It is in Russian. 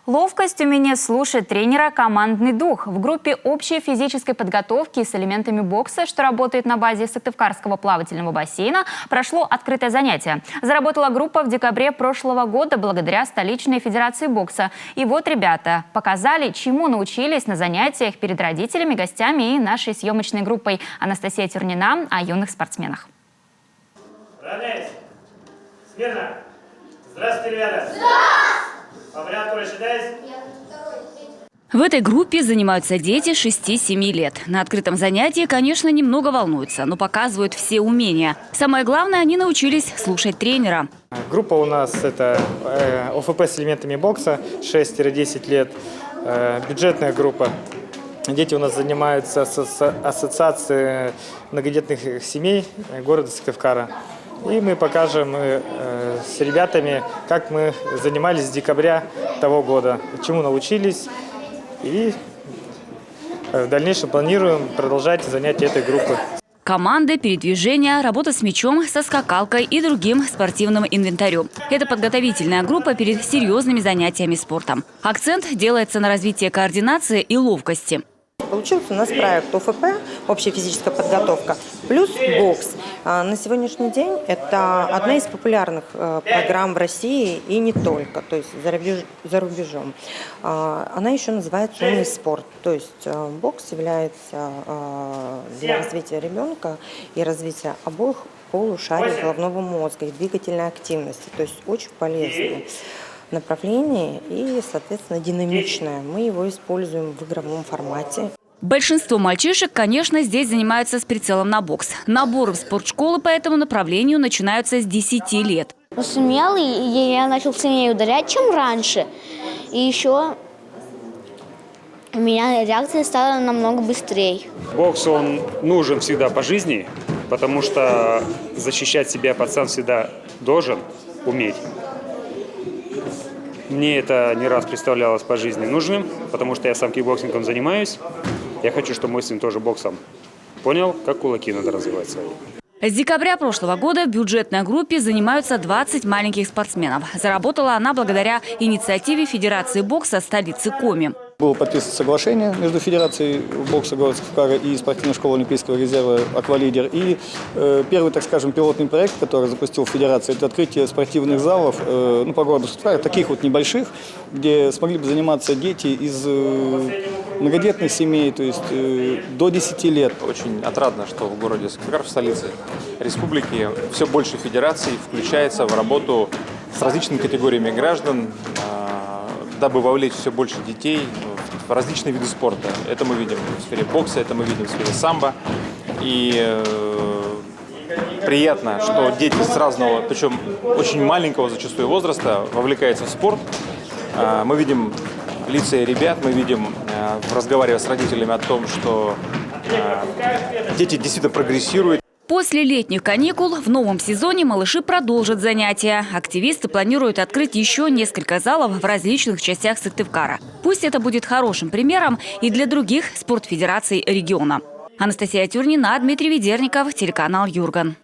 Ловкость, умение слушать тренера, командный дух. В группе общей физической подготовки с элементами бокса, что работает на базе Сыктывкарского плавательного бассейна, прошло открытое занятие. Заработала группа в декабре прошлого года благодаря столичной федерации бокса. И вот ребята показали, чему научились на занятиях перед родителями, гостями и нашей съемочной группой. Анастасия Тюрнина о юных спортсменах. Равняйся. Смирно. Здравствуйте, ребята. По порядку рассчитайся. В этой группе занимаются дети 6-7 лет. На открытом занятии, конечно, немного волнуются, но показывают все умения. Самое главное, они научились слушать тренера. Группа у нас это ОФП с элементами бокса, 6-10 лет. Бюджетная группа. Дети у нас занимаются с ассоциацией многодетных семей города Сыктывкара. И мы покажем с ребятами, как мы занимались с декабря того года, чему научились. И в дальнейшем планируем продолжать занятия этой группы. Команды, передвижения, работа с мячом, со скакалкой и другим спортивным инвентарем. Это подготовительная группа перед серьезными занятиями спортом. Акцент делается на развитии координации и ловкости. Получился у нас проект ОФП, общая физическая подготовка, плюс бокс. На сегодняшний день это одна из популярных программ в России и не только, то есть за рубежом. Она еще называется «Умный спорт», то есть бокс является для развития ребенка и развития обоих полушарий головного мозга и двигательной активности, то есть очень полезное направление и, соответственно, динамичное. Мы его используем в игровом формате. Большинство мальчишек, конечно, здесь занимаются с прицелом на бокс. Наборы в спортшколы по этому направлению начинаются с 10 лет. Сумел, и я начал сильнее ударять, чем раньше. И еще у меня реакция стала намного быстрее. Бокс, он нужен всегда по жизни, потому что защищать себя пацан всегда должен уметь. Мне это не раз представлялось по жизни нужным, потому что я сам кикбоксингом занимаюсь. Я хочу, чтобы мой сын тоже боксом понял, как кулаки надо развивать свои. С декабря прошлого года в бюджетной группе занимаются 20 маленьких спортсменов. Заработала она благодаря инициативе Федерации бокса столицы Коми. Было подписано соглашение между Федерацией бокса города Сыктывкара и спортивной школой Олимпийского резерва «Аквалидер». И первый, так скажем, пилотный проект, который запустил Федерация, это открытие спортивных залов по городу Сыктывкара, таких вот небольших, где смогли бы заниматься дети из многодетных семей, то есть до 10 лет. Очень отрадно, что в городе Сыктывкар, в столице республики, все больше федераций включается в работу с различными категориями граждан, дабы вовлечь все больше детей в различные виды спорта. Это мы видим в сфере бокса, это мы видим в сфере самбо. И приятно, что дети с разного, причем очень маленького зачастую возраста, вовлекаются в спорт. Мы видим лица ребят, мы видим, разговаривая с родителями о том, что дети действительно прогрессируют. После летних каникул в новом сезоне малыши продолжат занятия. Активисты планируют открыть еще несколько залов в различных частях Сыктывкара. Пусть это будет хорошим примером и для других спортфедераций региона. Анастасия Тюрнина, Дмитрий Ведерников, телеканал Юрган.